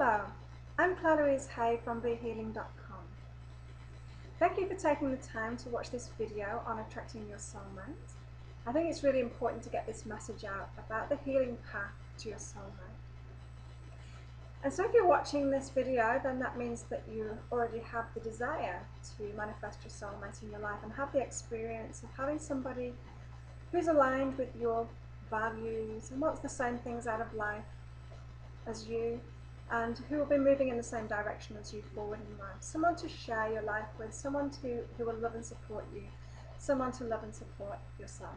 Hello, I'm Louise from BeHealing.com. Thank you for taking the time to watch this video on attracting your soulmate. I think it's really important to get this message out about the healing path to your soulmate. And so if you're watching this video, then that means that you already have the desire to manifest your soulmate in your life and have the experience of having somebody who's aligned with your values and wants the same things out of life as you, and who will be moving in the same direction as you forward in life. Someone to share your life with, someone who will love and support you, someone to love and support yourself.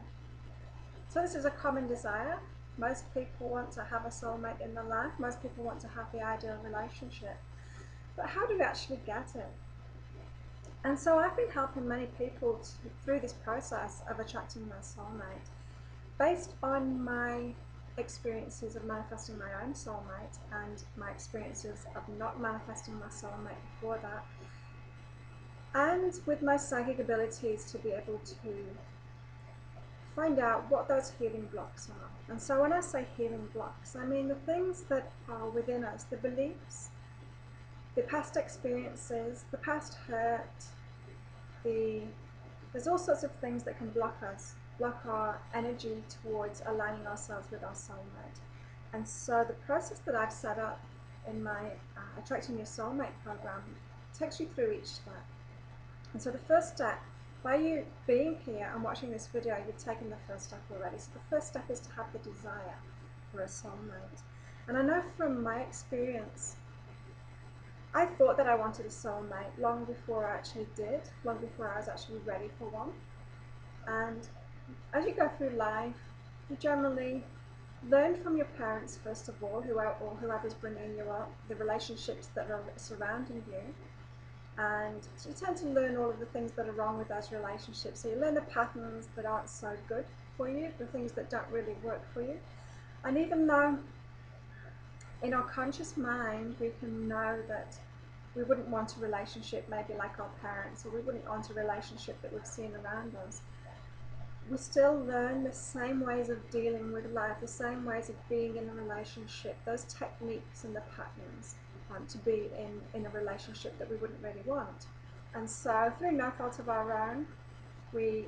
So this is a common desire. Most people want to have a soulmate in their life. Most people want to have the ideal relationship. But how do we actually get it? And so I've been helping many people through this process of attracting their soulmate based on my experiences of manifesting my own soulmate and my experiences of not manifesting my soulmate before that, and with my psychic abilities to be able to find out what those healing blocks are. And so when I say healing blocks, I mean the things that are within us, the beliefs, the past experiences, the past hurt, there's all sorts of things that can block us, block our energy towards aligning ourselves with our soulmate. And so the process that I've set up in my Attracting Your Soulmate program takes you through each step. And so the first step, by you being here and watching this video, you've taken the first step already. So the first step is to have the desire for a soulmate. And I know from my experience, I thought that I wanted a soulmate long before I actually did, long before I was actually ready for one. And as you go through life, you generally learn from your parents, first of all, or whoever's bringing you up, the relationships that are surrounding you. And so you tend to learn all of the things that are wrong with those relationships. So you learn the patterns that aren't so good for you, the things that don't really work for you. And even though in our conscious mind we can know that we wouldn't want a relationship maybe like our parents, or we wouldn't want a relationship that we've seen around us, we still learn the same ways of dealing with life, the same ways of being in a relationship, those techniques and the patterns to be in a relationship that we wouldn't really want. And so through no fault of our own, we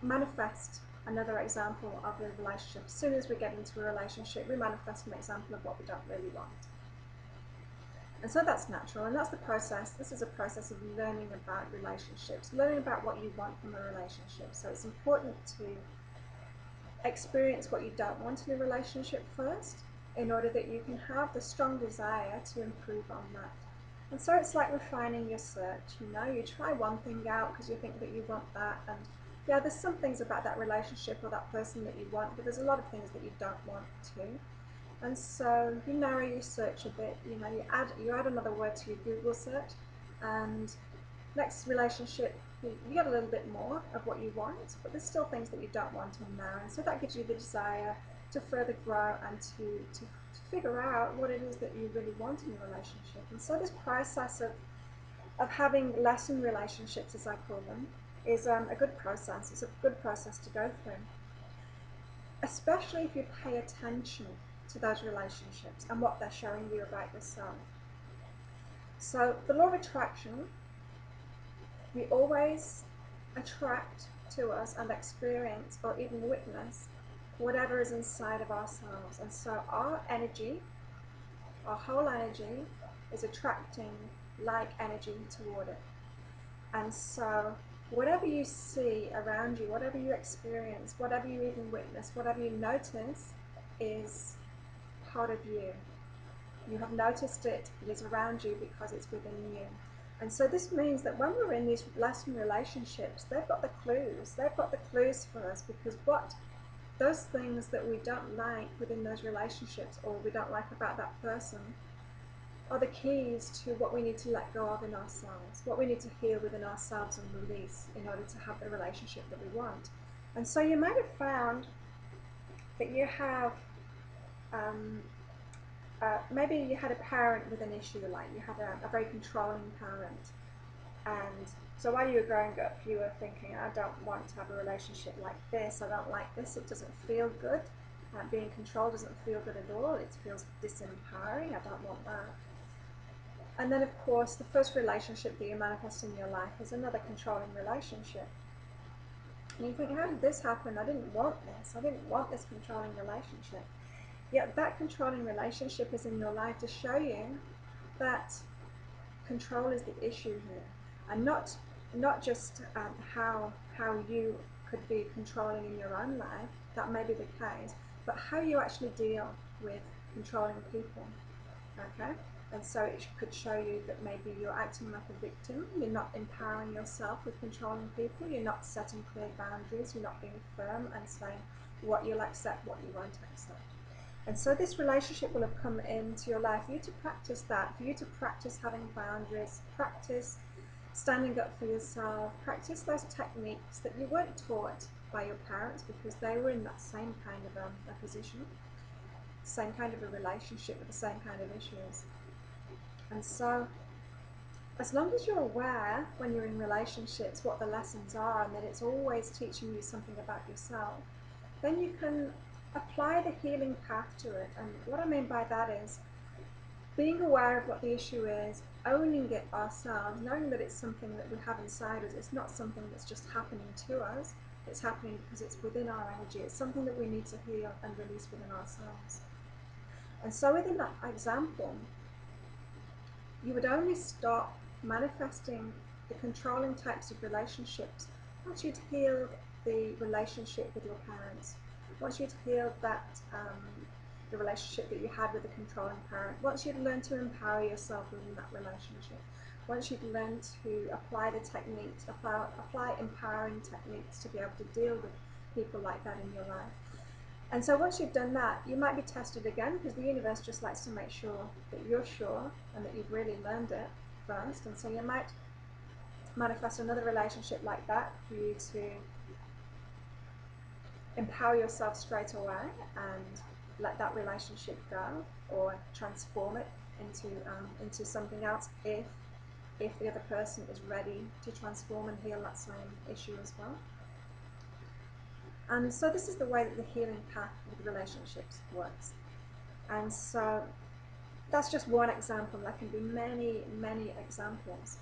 manifest another example of the relationship. As soon as we get into a relationship, we manifest an example of what we don't really want. And so that's natural, and that's the process. This is a process of learning about relationships, learning about what you want from a relationship. So it's important to experience what you don't want in a relationship first, in order that you can have the strong desire to improve on that. And so it's like refining your search. You try one thing out because you think that you want that, and yeah, there's some things about that relationship or that person that you want, but there's a lot of things that you don't want too. And so you narrow your search a bit. You add another word to your Google search, and next relationship you get a little bit more of what you want, but there's still things that you don't want in there. And so that gives you the desire to further grow and to figure out what it is that you really want in a relationship. And so this process of having lesson relationships, as I call them, is a good process. It's a good process to go through, especially if you pay attention to those relationships and what they're showing you about yourself. So the law of attraction, we always attract to us and experience or even witness whatever is inside of ourselves. And so our energy, our whole energy, is attracting like energy toward it. And so whatever you see around you, whatever you experience, whatever you even witness, whatever you notice is part of you. You have noticed it, it is around you because it's within you. And so this means that when we're in these lesson relationships, they've got the clues. They've got the clues for us, because those things that we don't like within those relationships, or we don't like about that person, are the keys to what we need to let go of in ourselves, what we need to heal within ourselves and release in order to have the relationship that we want. And so you might have found that you have maybe you had a parent with an issue, like you had a very controlling parent, and so while you were growing up you were thinking, I don't want to have a relationship like this, I don't like this, it doesn't feel good, being controlled doesn't feel good at all, it feels disempowering, I don't want that. And then, of course, the first relationship that you manifest in your life is another controlling relationship. And you think, how did this happen? I didn't want this. I didn't want this controlling relationship. Yet that controlling relationship is in your life to show you that control is the issue here. And not just how you could be controlling in your own life, that may be the case, but how you actually deal with controlling people. Okay? And so it could show you that maybe you're acting like a victim, you're not empowering yourself with controlling people, you're not setting clear boundaries, you're not being firm and saying what you'll accept, what you won't accept. And so this relationship will have come into your life for you to practice that, for you to practice having boundaries, practice standing up for yourself, practice those techniques that you weren't taught by your parents because they were in that same kind of a position, same kind of a relationship with the same kind of issues. And so as long as you're aware when you're in relationships what the lessons are and that it's always teaching you something about yourself, then you can apply the healing path to it. And what I mean by that is being aware of what the issue is, owning it ourselves, knowing that it's something that we have inside us. It's not something that's just happening to us, it's happening because it's within our energy. It's something that we need to heal and release within ourselves. And so within that example, you would only stop manifesting the controlling types of relationships once you'd healed the relationship with your parents, once you'd healed that the relationship that you had with the controlling parent, once you'd learned to empower yourself within that relationship, once you'd learned to apply the techniques, apply empowering techniques to be able to deal with people like that in your life. And so once you've done that, you might be tested again because the universe just likes to make sure that you're sure and that you've really learned it first. And so you might manifest another relationship like that for you to empower yourself straight away and let that relationship go or transform it into something else if the other person is ready to transform and heal that same issue as well. And so this is the way that the healing path with relationships works. And so that's just one example. There can be many, many examples.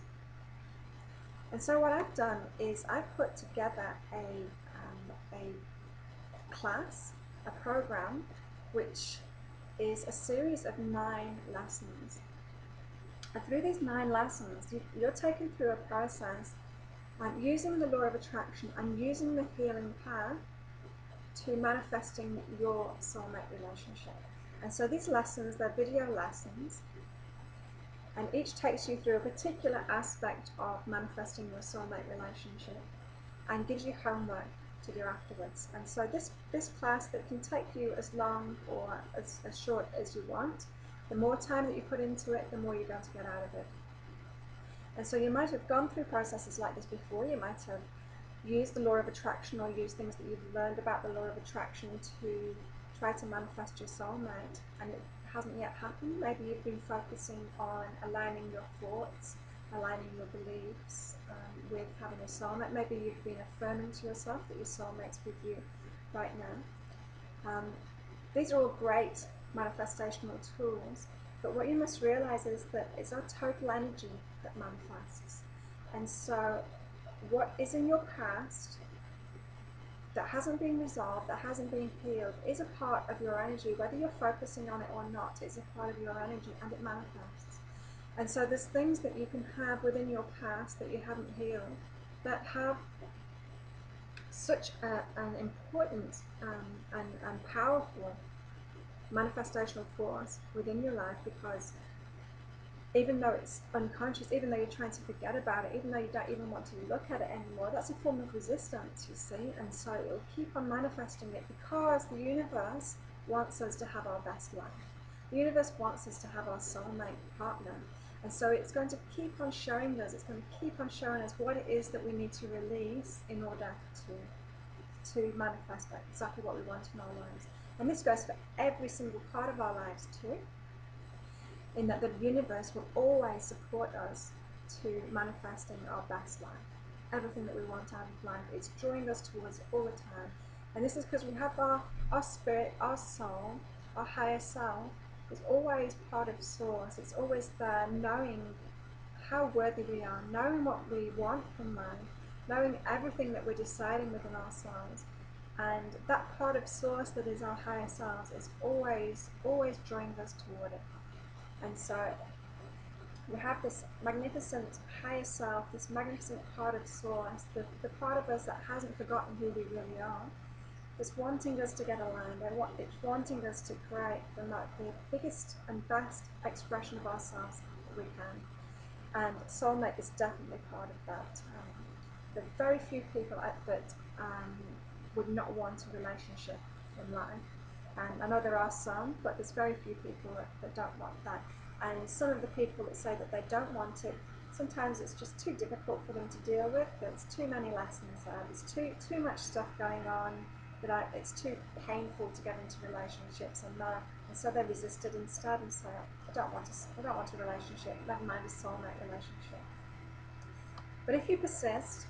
And so what I've done is I've put together a class, a program, which is a series of 9 lessons. And through these 9 lessons, you're taken through a process using the law of attraction and using the healing path to manifesting your soulmate relationship. And so these lessons, they're video lessons, and each takes you through a particular aspect of manifesting your soulmate relationship and gives you homework to do afterwards. And so this class that can take you as long or as short as you want, the more time that you put into it, the more you're going to get out of it. And so you might have gone through processes like this before. You might have used the law of attraction or used things that you've learned about the law of attraction to try to manifest your soulmate, and it hasn't yet happened. Maybe you've been focusing on aligning your thoughts, aligning your beliefs with having a soulmate. Maybe you've been affirming to yourself that your soulmate's with you right now. These are all great manifestational tools, but what you must realize is that it's our total energy that manifests. And so what is in your past that hasn't been resolved, that hasn't been healed, is a part of your energy. Whether you're focusing on it or not, it's a part of your energy and it manifests. And so there's things that you can have within your past that you haven't healed that have such an important and powerful manifestational force within your life, because even though it's unconscious, even though you're trying to forget about it, even though you don't even want to look at it anymore, that's a form of resistance, you see. And so it'll keep on manifesting it because the universe wants us to have our best life. The universe wants us to have our soulmate partner. And so it's going to keep on showing us, it's going to keep on showing us what it is that we need to release in order to manifest exactly what we want in our lives. And this goes for every single part of our lives too, in that the universe will always support us to manifesting our best life. Everything that we want out of life, it's drawing us towards it all the time. And this is because we have our spirit, our soul, our higher self is always part of Source. It's always there, knowing how worthy we are, knowing what we want from life, knowing everything that we're deciding within ourselves. And that part of Source that is our higher selves is always drawing us toward it. And so we have this magnificent higher self, this magnificent part of Source, the part of us that hasn't forgotten who we really are. It's wanting us to get aligned, and it's wanting us to create the biggest and best expression of ourselves that we can. And soulmate is definitely part of that. There are very few people that would not want a relationship in life. And I know there are some, but there's very few people that don't want that. And some of the people that say that they don't want it, sometimes it's just too difficult for them to deal with. There's too many lessons there. There's too much stuff going on. That it's too painful to get into relationships, and so they resisted instead and say, I don't want a relationship, never mind a soulmate relationship. But if you persist,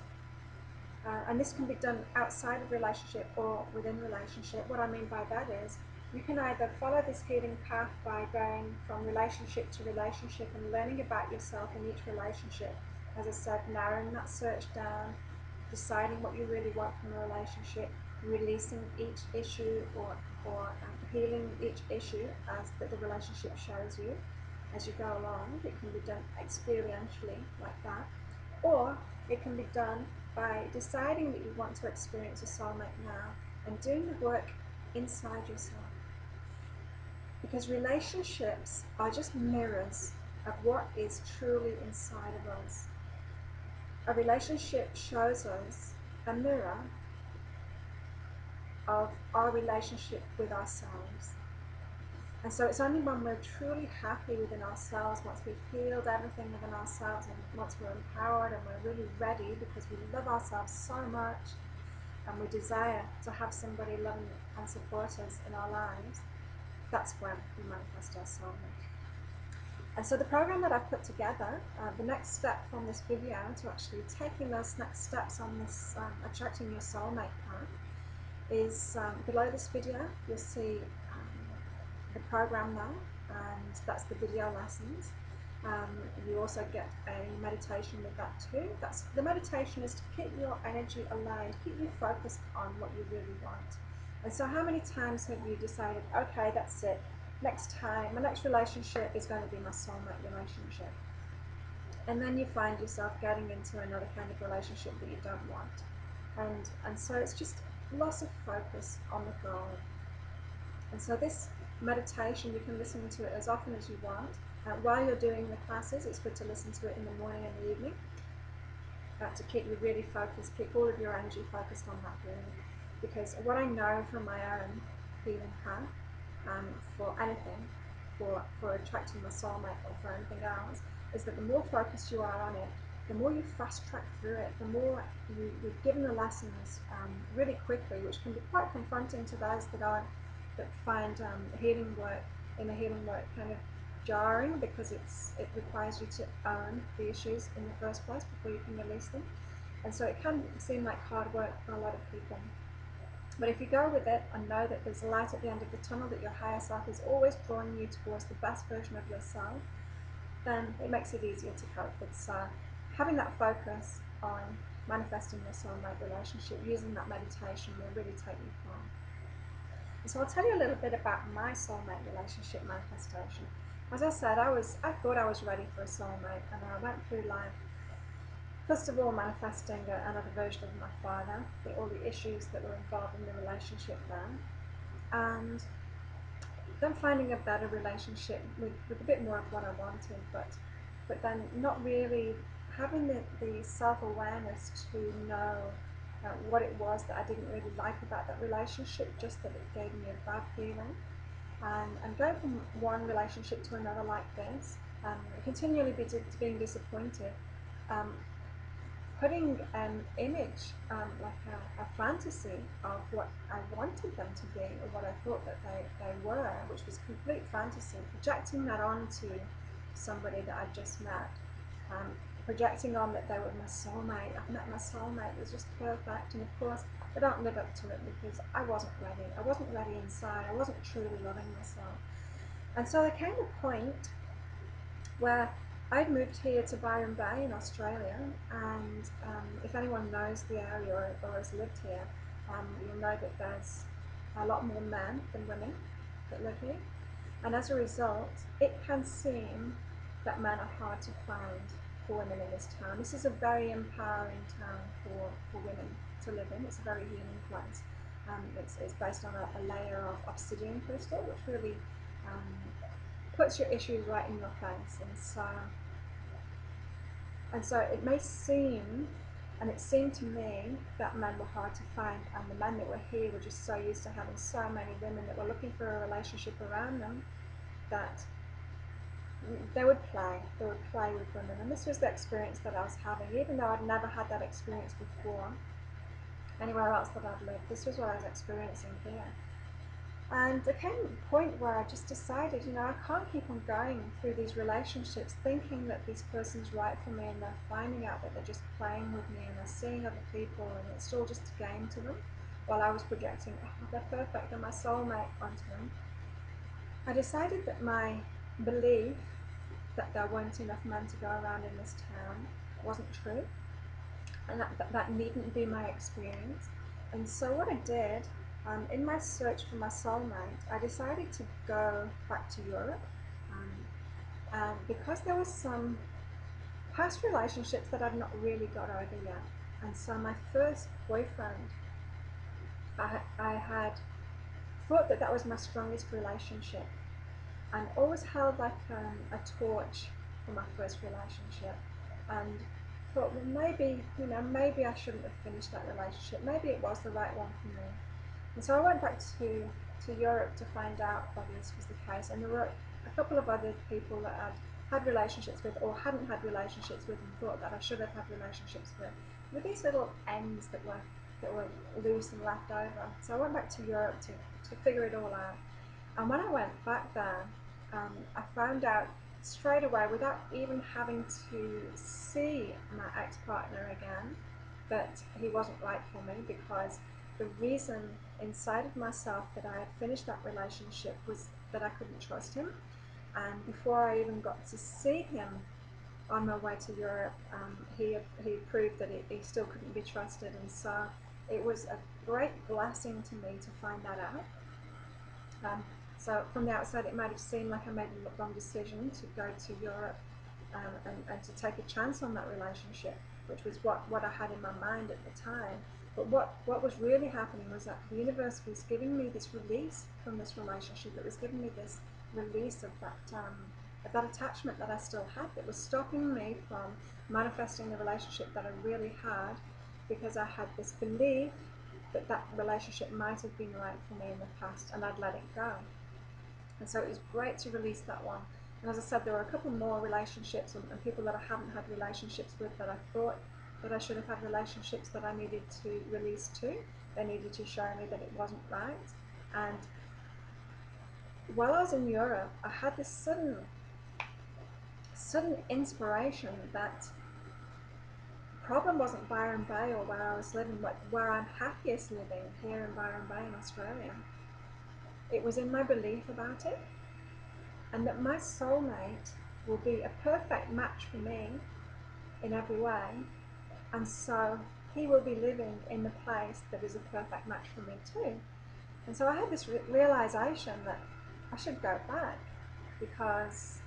and this can be done outside of relationship or within relationship, what I mean by that is you can either follow this healing path by going from relationship to relationship and learning about yourself in each relationship. As I said, narrowing that search down, deciding what you really want from a relationship, releasing each issue or healing each issue as that the relationship shows you as you go along. It can be done experientially like that, or it can be done by deciding that you want to experience a soulmate now and doing the work inside yourself. Because relationships are just mirrors of what is truly inside of us. A relationship shows us a mirror of our relationship with ourselves. And so it's only when we're truly happy within ourselves, once we've healed everything within ourselves, and once we're empowered and we're really ready because we love ourselves so much and we desire to have somebody loving and support us in our lives, that's when we manifest our soulmate. And so the program that I've put together, the next step from this video to actually taking those next steps on this attracting your soulmate path is below this video. You'll see the program there, and that's the video lessons. You also get a meditation with that too. The meditation is to keep your energy aligned, keep you focused on what you really want. And so how many times have you decided, okay, that's it, next time, my next relationship is going to be my soulmate relationship. And then you find yourself getting into another kind of relationship that you don't want. And so it's just loss of focus on the goal. And so this meditation, you can listen to it as often as you want. While you're doing the classes, it's good to listen to it in the morning and the evening to keep you really focused, keep all of your energy focused on that really. Because what I know from my own healing path, for anything, for attracting my soulmate or for anything else, is that the more focused you are on it, the more you fast track through it, the more you're given the lessons really quickly, which can be quite confronting to those that find healing work kind of jarring, because it requires you to own the issues in the first place before you can release them. And so it can seem like hard work for a lot of people. But if you go with it and know that there's a light at the end of the tunnel, that your higher self is always drawing you towards the best version of yourself, then it makes it easier to cope with. So having that focus on manifesting your soulmate relationship, using that meditation will really take you far. And so I'll tell you a little bit about my soulmate relationship manifestation. As I said, I thought I was ready for a soulmate, and I went through life first of all manifesting another version of my father, all the issues that were involved in the relationship then, and then finding a better relationship with a bit more of what I wanted, but then not really having the self-awareness to know what it was that I didn't really like about that relationship, just that it gave me a bad feeling. And going from one relationship to another like this, continually being disappointed, putting an image, like a fantasy of what I wanted them to be, or what I thought that they were, which was complete fantasy, projecting that onto somebody that I'd just met, projecting on that they were my soulmate. I've met my soulmate, it was just perfect, and of course I don't live up to it because I wasn't ready. I wasn't ready inside, I wasn't truly loving myself. And so there came a point where I'd moved here to Byron Bay in Australia, and if anyone knows the area or has lived here, you'll know that there's a lot more men than women that live here. And as a result, it can seem that men are hard to find for women in this town. This is a very empowering town for women to live in. It's a very healing place. It's based on a layer of obsidian crystal, which really puts your issues right in your face. And so it may seem, and it seemed to me, that men were hard to find, and the men that were here were just so used to having so many women that were looking for a relationship around them that they would play with women. And this was the experience that I was having, even though I'd never had that experience before anywhere else that I'd lived. This was what I was experiencing here. And there came a point where I just decided, I can't keep on going through these relationships thinking that this person's right for me, and they're finding out that they're just playing with me and they're seeing other people and it's all just a game to them, while I was projecting, oh, they're perfect, they're my soulmate onto them. I decided that my belief that there weren't enough men to go around in this town wasn't true, and that needn't be my experience. And so what I did, in my search for my soulmate, I decided to go back to Europe, and because there was some past relationships that I'd not really got over yet. And so my first boyfriend, I had thought that was my strongest relationship, and always held like a torch for my first relationship, and thought, well, maybe I shouldn't have finished that relationship. Maybe it was the right one for me. And so I went back to Europe to find out whether this was the case. And there were a couple of other people that I'd had relationships with or hadn't had relationships with and thought that I should have had relationships with these little ends that were loose and left over. So I went back to Europe to figure it all out. And when I went back there, I found out straight away, without even having to see my ex-partner again, that he wasn't right for me, because the reason inside of myself that I had finished that relationship was that I couldn't trust him. And before I even got to see him on my way to Europe, he proved that he still couldn't be trusted. And so it was a great blessing to me to find that out. So from the outside, it might have seemed like I made a wrong decision to go to Europe and to take a chance on that relationship, which was what I had in my mind at the time. But what was really happening was that the universe was giving me this release from this relationship. It was giving me this release of that attachment that I still had, that was stopping me from manifesting the relationship that I really had, because I had this belief that relationship might have been right for me in the past, and I'd let it go. And so it was great to release that one. And as I said, there were a couple more relationships and people that I haven't had relationships with that I thought that I should have had relationships that I needed to release too. They needed to show me that it wasn't right. And while I was in Europe, I had this sudden inspiration that the problem wasn't Byron Bay or where I was living, but where I'm happiest living, here in Byron Bay in Australia. It was in my belief about it, and that my soulmate will be a perfect match for me in every way, and so he will be living in the place that is a perfect match for me too. And so I had this realization that I should go back, because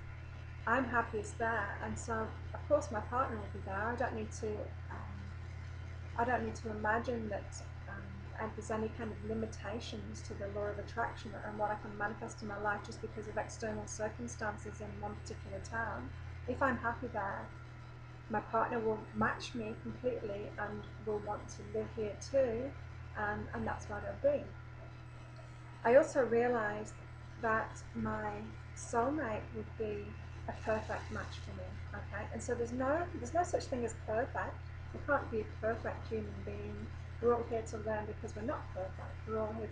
I'm happiest there, and so of course my partner will be there. I don't need to imagine that there's any kind of limitations to the law of attraction and what I can manifest in my life just because of external circumstances in one particular town. If I'm happy there, my partner will match me completely and will want to live here too, and that's what it'll be. I also realized that my soulmate would be a perfect match for me. Okay, and so there's no such thing as perfect. We can't be a perfect human being. We're all here to learn, because we're not perfect. We're all here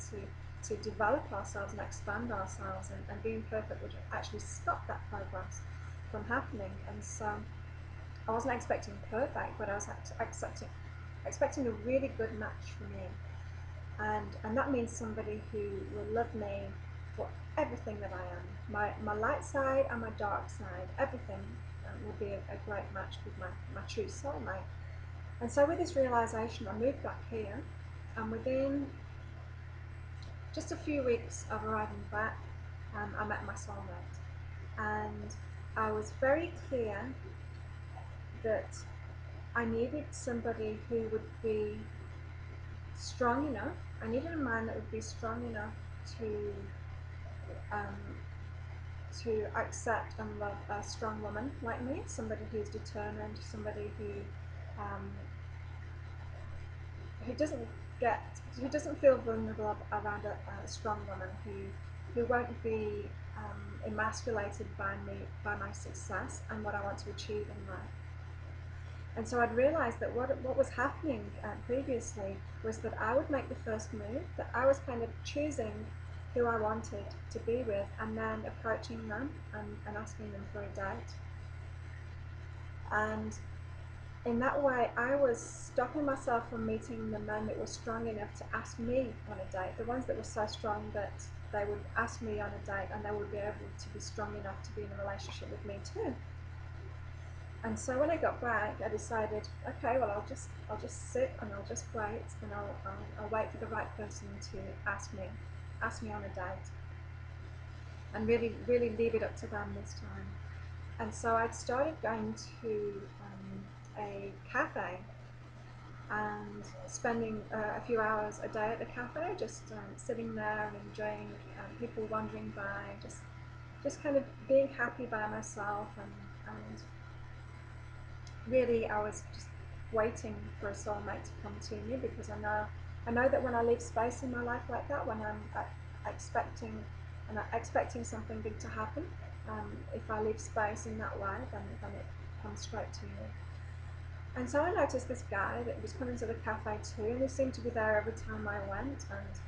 to develop ourselves and expand ourselves, and being perfect would actually stop that progress from happening. And so I wasn't expecting perfect, but I was expecting a really good match for me. And that means somebody who will love me for everything that I am. My light side and my dark side, everything would be a great match with my true soulmate. And so with this realisation, I moved back here, and within just a few weeks of arriving back, I met my soulmate. And I was very clear that I needed somebody who would be strong enough. I needed a man that would be strong enough to um, accept and love a strong woman like me, somebody who's determined, somebody um, who doesn't feel vulnerable around a strong woman, who won't be emasculated by my success and what I want to achieve in life. And so I'd realised that what was happening previously was that I would make the first move, that I was kind of choosing who I wanted to be with, and then approaching them and asking them for a date. And in that way, I was stopping myself from meeting the men that were strong enough to ask me on a date, the ones that were so strong that they would ask me on a date and they would be able to be strong enough to be in a relationship with me too. And so when I got back, I decided, okay, well, I'll just sit and I'll just wait, and I'll wait for the right person to ask me on a date, and really leave it up to them this time. And so I'd started going to a cafe and spending a few hours a day at the cafe, just sitting there and enjoying people wandering by, just kind of being happy by myself, and really I was just waiting for a soulmate to come to me, because I know that when I leave space in my life like that, when I'm expecting something big to happen, if I leave space in that way, then it comes straight to me. And so I noticed this guy that was coming to the cafe too, and he seemed to be there every time I went, and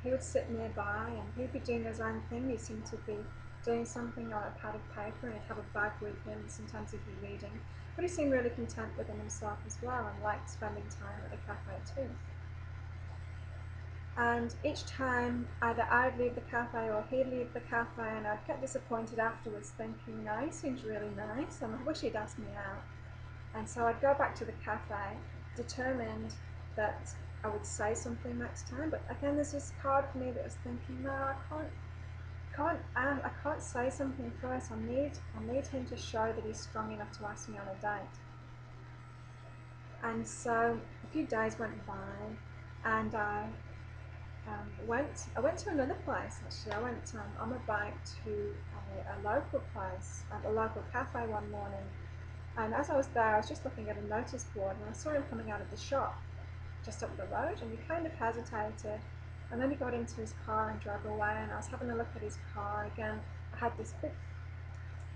he would sit nearby and he'd be doing his own thing. He seemed to be doing something on a pad of paper, and he'd have a bag with him, and sometimes he'd be reading. But he seemed really content within himself as well, and liked spending time at the cafe too. And each time either I'd leave the cafe or he'd leave the cafe, and I'd get disappointed afterwards thinking, no, he seems really nice and I wish he'd asked me out. And so I'd go back to the cafe, determined that I would say something next time. But again, there's this part of me that was thinking, no, I can't say something first. I need him to show that he's strong enough to ask me on a date. And so a few days went by, and I went to another place. Actually, I went on my bike to a local place, a local cafe one morning. And as I was there, I was just looking at a notice board, and I saw him coming out of the shop just up the road, and he kind of hesitated, and then he got into his car and drove away. And I was having a look at his car again. I had this big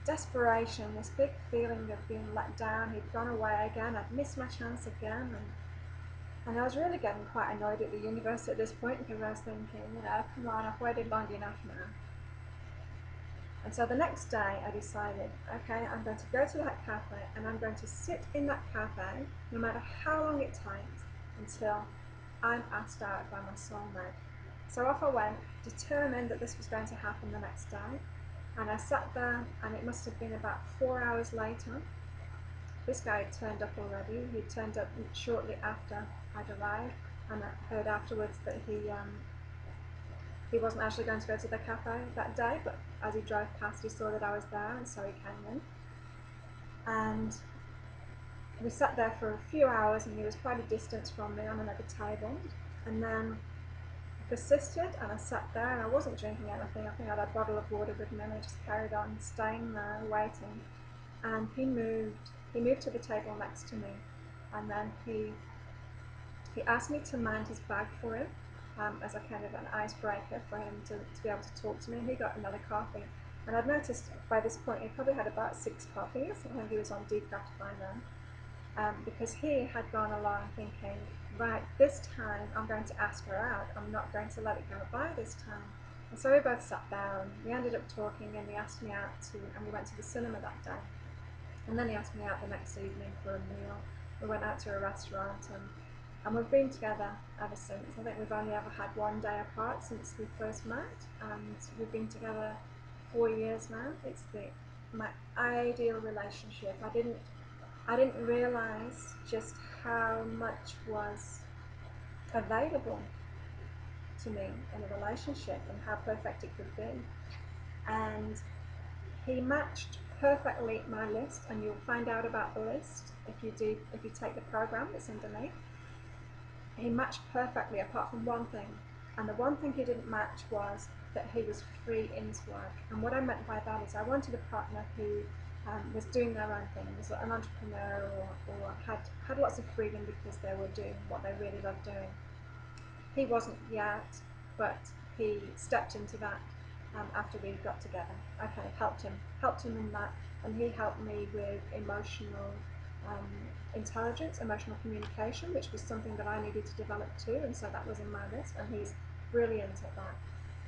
desperation, this big feeling of being let down. He'd gone away again. I'd missed my chance again, and I was really getting quite annoyed at the universe at this point, because I was thinking, come on, I've waited long enough now. And so the next day I decided, okay, I'm going to go to that cafe, and I'm going to sit in that cafe no matter how long it takes until I'm asked out by my soulmate. So off I went, determined that this was going to happen the next day. And I sat there, and it must have been about 4 hours later. This guy had turned up already. He turned up shortly after I'd arrived, and I heard afterwards that he wasn't actually going to go to the cafe that day, but as he drove past, he saw that I was there, and so he came in. And we sat there for a few hours, and he was quite a distance from me on another table. And then I persisted, and I sat there, and I wasn't drinking anything. I think I had a bottle of water with me, and I just carried on staying there, waiting. And he moved to the table next to me, and then he asked me to mind his bag for him, as a kind of an icebreaker for him to be able to talk to me. And he got another coffee, and I'd noticed by this point he probably had about 6 coffees. I think he was on decaf by then, because he had gone along thinking, right, this time I'm going to ask her out. I'm not going to let it go by this time. And so we both sat there, and we ended up talking, and he asked me out and we went to the cinema that day. And then he asked me out the next evening for a meal. We went out to a restaurant, And we've been together ever since. I think we've only ever had one day apart since we first met, and we've been together 4 years now. It's my ideal relationship. I didn't realize just how much was available to me in a relationship and how perfect it could be. And he matched perfectly my list, and you'll find out about the list if you take the program that's underneath. He matched perfectly apart from one thing, and the one thing he didn't match was that he was free in his work. And what I meant by that is I wanted a partner who was doing their own thing, was an entrepreneur, or had lots of freedom because they were doing what they really loved doing. He wasn't yet, but he stepped into that after we got together. I kind of helped him in that, and he helped me with emotional intelligence, emotional communication, which was something that I needed to develop too, and so that was in my list, and he's brilliant at that.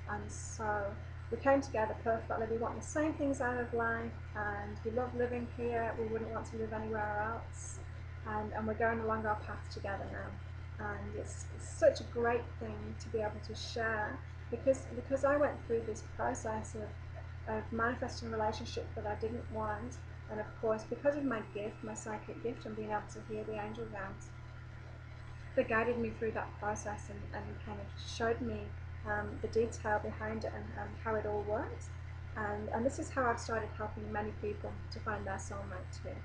And so we came together perfectly. We want the same things out of life, and we love living here. We wouldn't want to live anywhere else, and we're going along our path together now. And it's such a great thing to be able to share, because I went through this process of manifesting a relationship that I didn't want, and of course because of my gift, my psychic gift, and being able to hear the angel guides, they guided me through that process and kind of showed me the detail behind it and how it all works. And this is how I've started helping many people to find their soulmate too.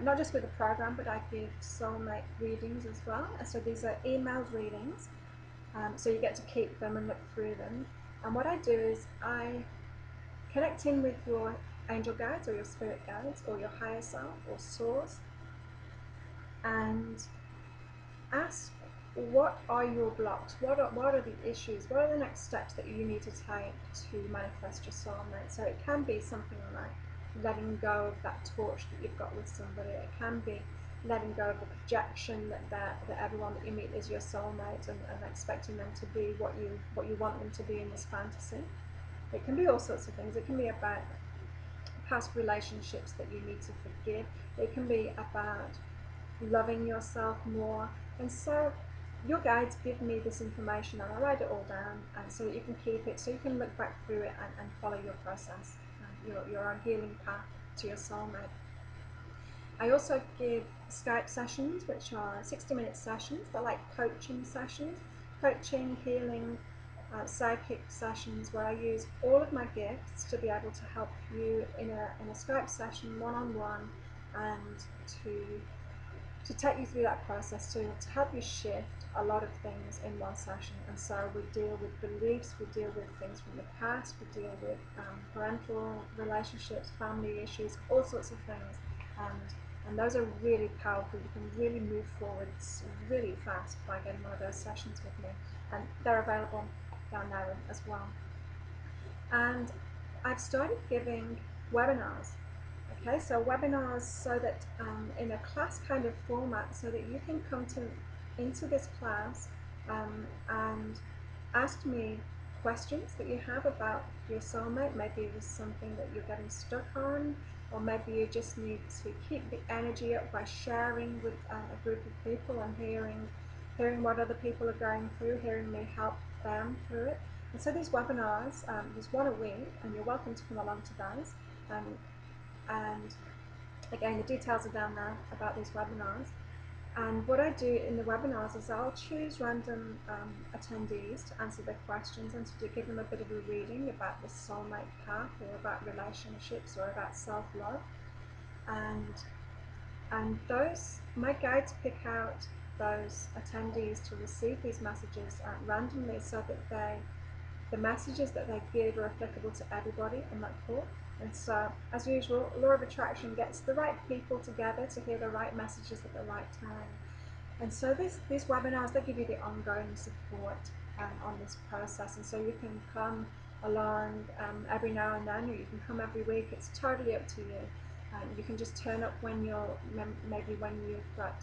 Not just with the program, but I give soulmate readings as well. So these are emailed readings, so you get to keep them and look through them. And what I do is I connect in with your angel guides or your spirit guides or your higher self or source, and ask, what are your blocks? What are the issues? What are the next steps that you need to take to manifest your soulmate? So it can be something like letting go of that torch that you've got with somebody. It can be letting go of the projection that everyone that you meet is your soulmate, and expecting them to be what you want them to be in this fantasy. It can be all sorts of things. It can be about past relationships that you need to forgive. It can be about loving yourself more. And so your guides give me this information, and I write it all down, and so that you can keep it, so you can look back through it and follow your process, your own healing path to your soulmate. I also give Skype sessions, which are 60-minute sessions. They're like coaching sessions, coaching, healing, psychic sessions, where I use all of my gifts to be able to help you in a Skype session, one-on-one, and to take you through that process, to help you shift a lot of things in one session. And so we deal with beliefs, we deal with things from the past, we deal with parental relationships, family issues, all sorts of things. And those are really powerful. You can really move forwards really fast by getting one of those sessions with me. And they're available down there as well. And I've started giving webinars. Okay, so webinars, so that in a class kind of format, so that you can come into this class and ask me questions that you have about your soulmate. Maybe there's something that you're getting stuck on, or maybe you just need to keep the energy up by sharing with a group of people and hearing what other people are going through, hearing me help them through it. And so these webinars, there's one a week, and you're welcome to come along to those. And again, the details are down there about these webinars. And what I do in the webinars is I'll choose random attendees to answer their questions and to give them a bit of a reading about the soulmate path, or about relationships, or about self-love. And those, my guides pick out those attendees to receive these messages randomly, so that the messages that they give are applicable to everybody on that call. And so, as usual, law of attraction gets the right people together to hear the right messages at the right time. And so these webinars, they give you the ongoing support on this process. And so you can come along every now and then, or you can come every week. It's totally up to you. You can just turn up when maybe when you've got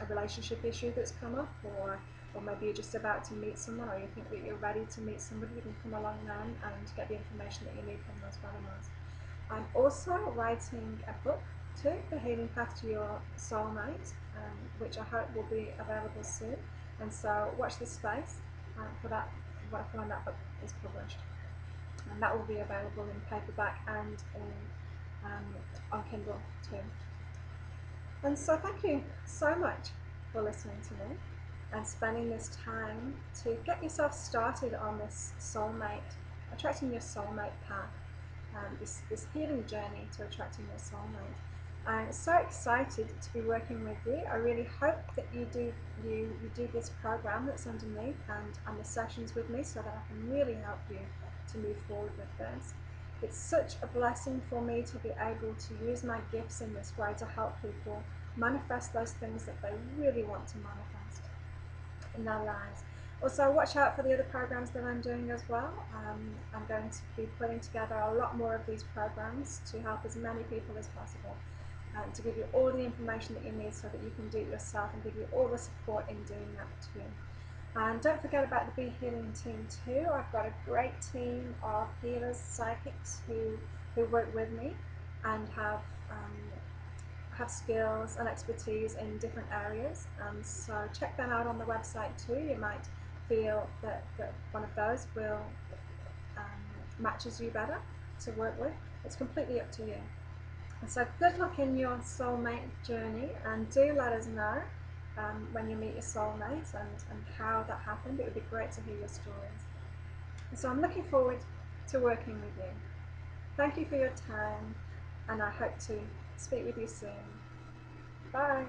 a relationship issue that's come up, or maybe you're just about to meet someone, or you think that you're ready to meet somebody. You can come along then and get the information that you need from those webinars. I'm also writing a book, 2, the healing path to your soulmate, which I hope will be available soon. And so watch this space for that when that book is published. And that will be available in paperback and on Kindle too. And so thank you so much for listening to me and spending this time to get yourself started on this attracting your soulmate path, this healing journey to attracting your soulmate. I'm so excited to be working with you. I really hope that you do this program that's underneath and the sessions with me so that I can really help you to move forward with this. It's such a blessing for me to be able to use my gifts in this way to help people manifest those things that they really want to manifest in their lives. Also, watch out for the other programs that I'm doing as well. I'm going to be putting together a lot more of these programs to help as many people as possible, to give you all the information that you need so that you can do it yourself and give you all the support in doing that too. And don't forget about the Be Healing team too. I've got a great team of healers, psychics who work with me and have skills and expertise in different areas. So check them out on the website too. You might feel that one of those will matches you better to work with. It's completely up to you. So good luck in your soulmate journey, and do let us know when you meet your soulmate and how that happened. It would be great to hear your stories. So I'm looking forward to working with you. Thank you for your time, and I hope to speak with you soon. Bye.